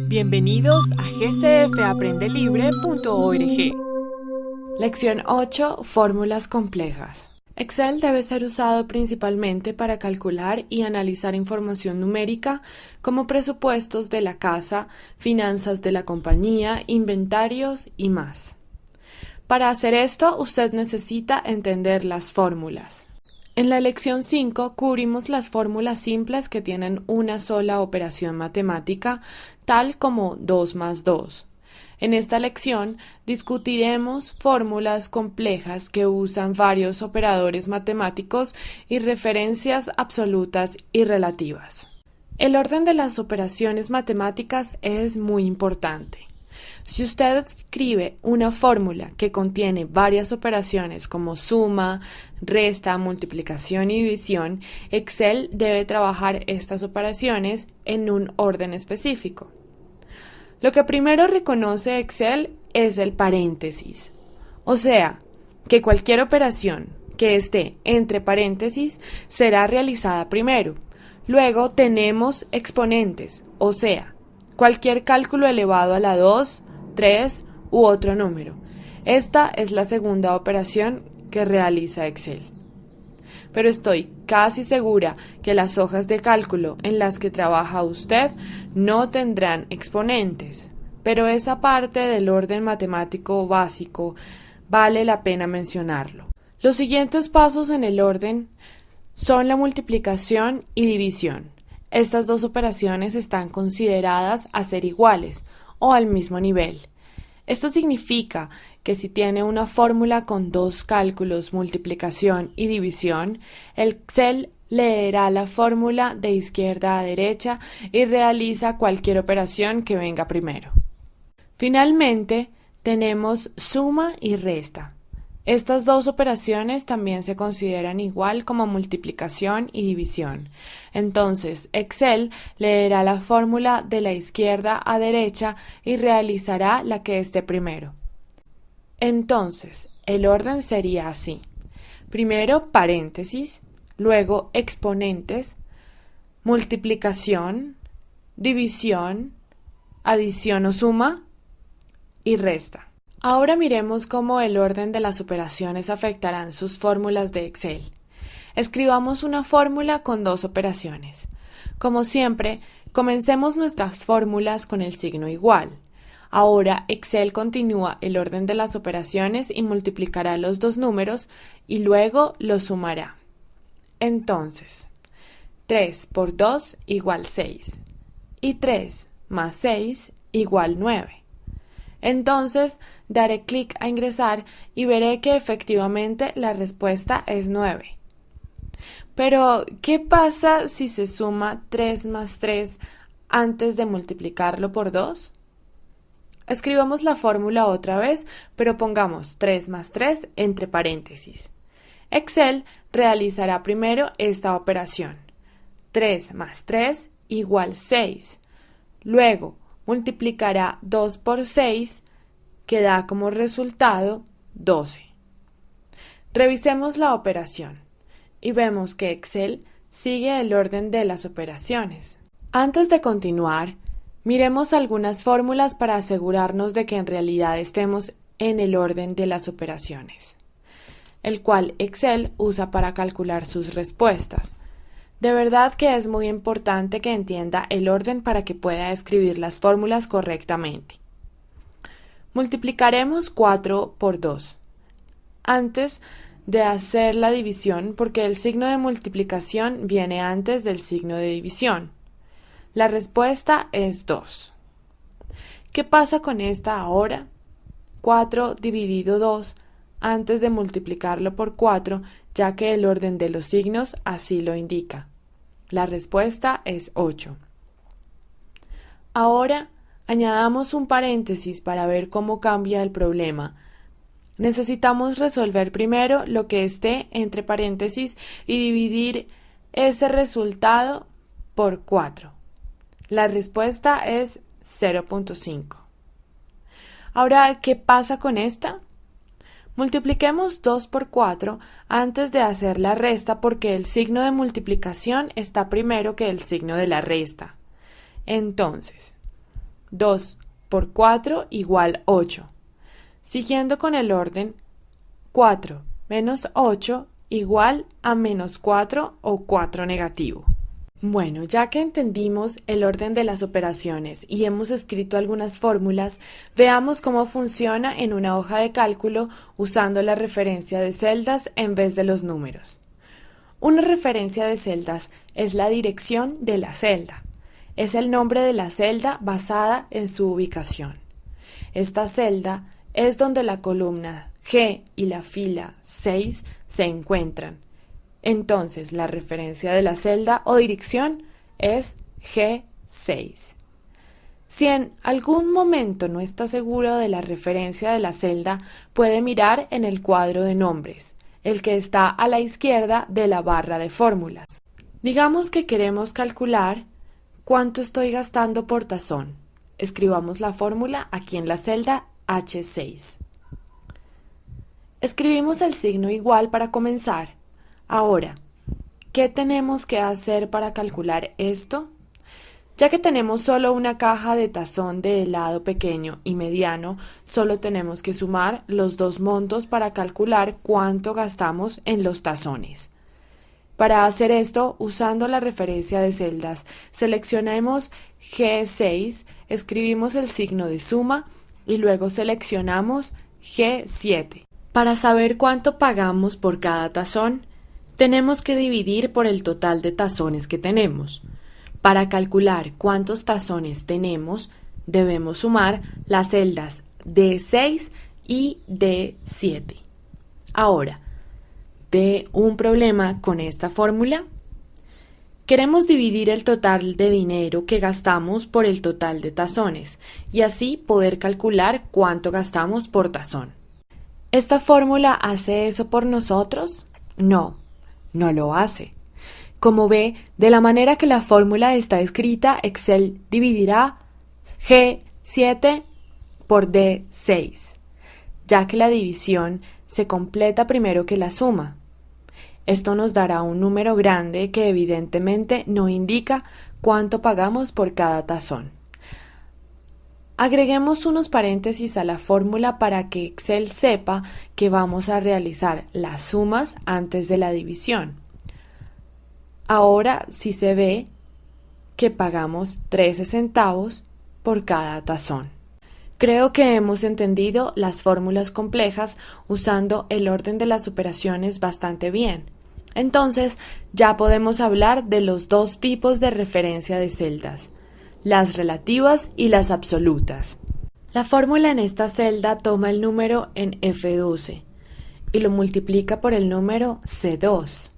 Bienvenidos a gcfaprendelibreorg. Lección 8. Fórmulas complejas. Excel debe ser usado principalmente para calcular y analizar información numérica como presupuestos de la casa, finanzas de la compañía, inventarios y más. Para hacer esto, usted necesita entender las fórmulas. En la lección 5 cubrimos las fórmulas simples que tienen una sola operación matemática, tal como 2 más 2. En esta lección discutiremos fórmulas complejas que usan varios operadores matemáticos y referencias absolutas y relativas. El orden de las operaciones matemáticas es muy importante. Si usted escribe una fórmula que contiene varias operaciones como suma, resta, multiplicación y división, Excel debe trabajar estas operaciones en un orden específico. Lo que primero reconoce Excel es el paréntesis, o sea, que cualquier operación que esté entre paréntesis será realizada primero. Luego tenemos exponentes, o sea, cualquier cálculo elevado a la 2, 3 u otro número. Esta es la segunda operación que realiza Excel. Pero estoy casi segura que las hojas de cálculo en las que trabaja usted no tendrán exponentes, pero esa parte del orden matemático básico vale la pena mencionarlo. Los siguientes pasos en el orden son la multiplicación y división. Estas dos operaciones están consideradas a ser iguales o al mismo nivel. Esto significa que si tiene una fórmula con dos cálculos, multiplicación y división, el Excel leerá la fórmula de izquierda a derecha y realiza cualquier operación que venga primero. Finalmente, tenemos suma y resta. Estas dos operaciones también se consideran igual como multiplicación y división. Entonces, Excel leerá la fórmula de la izquierda a derecha y realizará la que esté primero. Entonces, el orden sería así. Primero paréntesis, luego exponentes, multiplicación, división, adición o suma y resta. Ahora miremos cómo el orden de las operaciones afectarán sus fórmulas de Excel. Escribamos una fórmula con dos operaciones. Como siempre, comencemos nuestras fórmulas con el signo igual. Ahora Excel continúa el orden de las operaciones y multiplicará los dos números y luego los sumará. Entonces, 3 por 2 igual 6 y 3 más 6 igual 9. Entonces, daré clic a ingresar y veré que efectivamente la respuesta es 9. Pero, ¿qué pasa si se suma 3 más 3 antes de multiplicarlo por 2? Escribamos la fórmula otra vez, pero pongamos 3 más 3 entre paréntesis. Excel realizará primero esta operación. 3 más 3 igual 6. Luego, multiplicará 2 por 6, que da como resultado 12. Revisemos la operación y vemos que Excel sigue el orden de las operaciones. Antes de continuar, miremos algunas fórmulas para asegurarnos de que en realidad estemos en el orden de las operaciones, el cual Excel usa para calcular sus respuestas. De verdad que es muy importante que entienda el orden para que pueda escribir las fórmulas correctamente. Multiplicaremos 4 por 2 antes de hacer la división porque el signo de multiplicación viene antes del signo de división. La respuesta es 2. ¿Qué pasa con esta ahora? 4 dividido 2 antes de multiplicarlo por 4, ya que el orden de los signos así lo indica. La respuesta es 8. Ahora, añadamos un paréntesis para ver cómo cambia el problema. Necesitamos resolver primero lo que esté entre paréntesis y dividir ese resultado por 4. La respuesta es 0.5. Ahora, ¿qué pasa con esta? Multipliquemos 2 por 4 antes de hacer la resta porque el signo de multiplicación está primero que el signo de la resta. Entonces, 2 por 4 igual 8. Siguiendo con el orden, 4 menos 8 igual a menos 4 o 4 negativo. Bueno, ya que entendimos el orden de las operaciones y hemos escrito algunas fórmulas, veamos cómo funciona en una hoja de cálculo usando la referencia de celdas en vez de los números. Una referencia de celdas es la dirección de la celda. Es el nombre de la celda basada en su ubicación. Esta celda es donde la columna G y la fila 6 se encuentran. Entonces, la referencia de la celda o dirección es G6. Si en algún momento no está seguro de la referencia de la celda, puede mirar en el cuadro de nombres, el que está a la izquierda de la barra de fórmulas. Digamos que queremos calcular cuánto estoy gastando por tazón. Escribamos la fórmula aquí en la celda H6. Escribimos el signo igual para comenzar. Ahora, ¿qué tenemos que hacer para calcular esto? Ya que tenemos solo una caja de tazón de helado pequeño y mediano, solo tenemos que sumar los dos montos para calcular cuánto gastamos en los tazones. Para hacer esto, usando la referencia de celdas, seleccionemos G6, escribimos el signo de suma y luego seleccionamos G7. Para saber cuánto pagamos por cada tazón, tenemos que dividir por el total de tazones que tenemos. Para calcular cuántos tazones tenemos, debemos sumar las celdas D6 y D7. Ahora, ¿ve un problema con esta fórmula? Queremos dividir el total de dinero que gastamos por el total de tazones y así poder calcular cuánto gastamos por tazón. ¿Esta fórmula hace eso por nosotros? No lo hace. Como ve, de la manera que la fórmula está escrita, Excel dividirá G7 por D6, ya que la división se completa primero que la suma. Esto nos dará un número grande que evidentemente no indica cuánto pagamos por cada tazón. Agreguemos unos paréntesis a la fórmula para que Excel sepa que vamos a realizar las sumas antes de la división. Ahora sí se ve que pagamos 13 centavos por cada tazón. Creo que hemos entendido las fórmulas complejas usando el orden de las operaciones bastante bien. Entonces, ya podemos hablar de los dos tipos de referencia de celdas: las relativas y las absolutas. La fórmula en esta celda toma el número en F12 y lo multiplica por el número C2,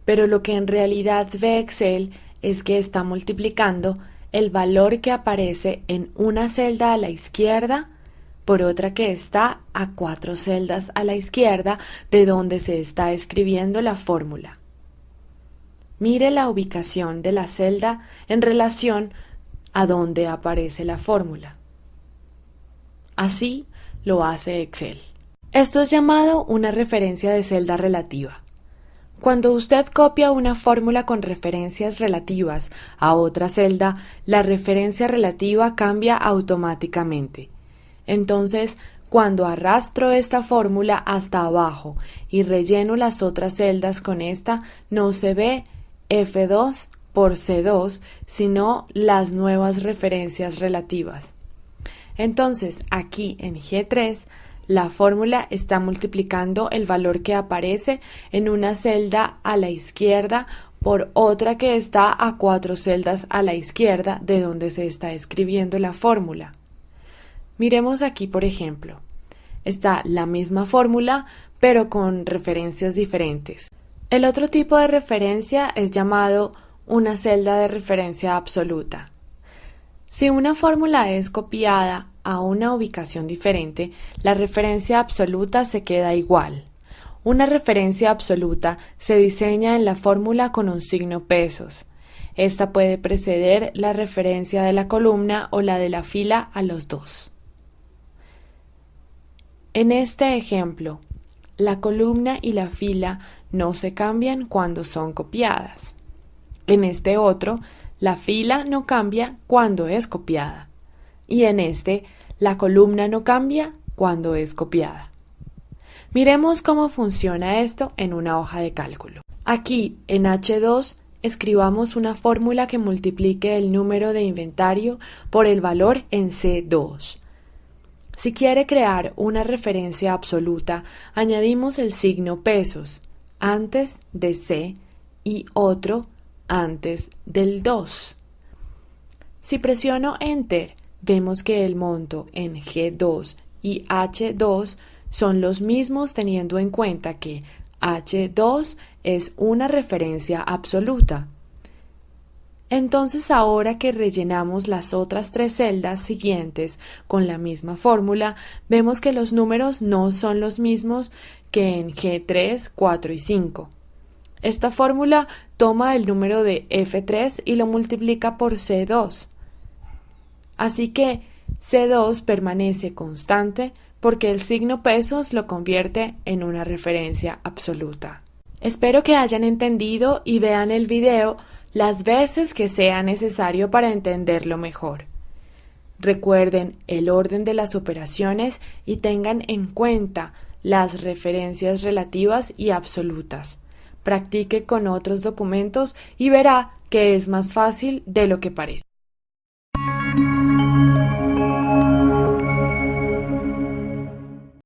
pero lo que en realidad ve Excel es que está multiplicando el valor que aparece en una celda a la izquierda por otra que está a 4 celdas a la izquierda de donde se está escribiendo la fórmula. Mire la ubicación de la celda en relación a donde aparece la fórmula. Así lo hace Excel. Esto es llamado una referencia de celda relativa. Cuando usted copia una fórmula con referencias relativas a otra celda, la referencia relativa cambia automáticamente. Entonces, cuando arrastro esta fórmula hasta abajo y relleno las otras celdas con esta, no se ve F2 por C2, sino las nuevas referencias relativas. Entonces, aquí en G3, la fórmula está multiplicando el valor que aparece en una celda a la izquierda por otra que está a 4 celdas a la izquierda de donde se está escribiendo la fórmula. Miremos aquí, por ejemplo. Está la misma fórmula, pero con referencias diferentes. El otro tipo de referencia es llamado una celda de referencia absoluta. Si una fórmula es copiada a una ubicación diferente, la referencia absoluta se queda igual. Una referencia absoluta se diseña en la fórmula con un signo pesos. Esta puede preceder la referencia de la columna o la de la fila a los dos. En este ejemplo, la columna y la fila no se cambian cuando son copiadas. En este otro, la fila no cambia cuando es copiada. y en este la columna no cambia cuando es copiada. Miremos cómo funciona esto en una hoja de cálculo. Aquí en H2 escribamos una fórmula que multiplique el número de inventario por el valor en C2. Si quiere crear una referencia absoluta, añadimos el signo pesos antes de C y otro antes del 2. Si presiono Enter, vemos que el monto en G2 y H2 son los mismos teniendo en cuenta que H2 es una referencia absoluta. Entonces ahora que rellenamos las otras 3 celdas siguientes con la misma fórmula, vemos que los números no son los mismos que en G3, 4 y 5. Esta fórmula toma el número de F3 y lo multiplica por C2. Así que C2 permanece constante porque el signo pesos lo convierte en una referencia absoluta. Espero que hayan entendido y vean el video las veces que sea necesario para entenderlo mejor. Recuerden el orden de las operaciones y tengan en cuenta las referencias relativas y absolutas. Practique con otros documentos y verá que es más fácil de lo que parece.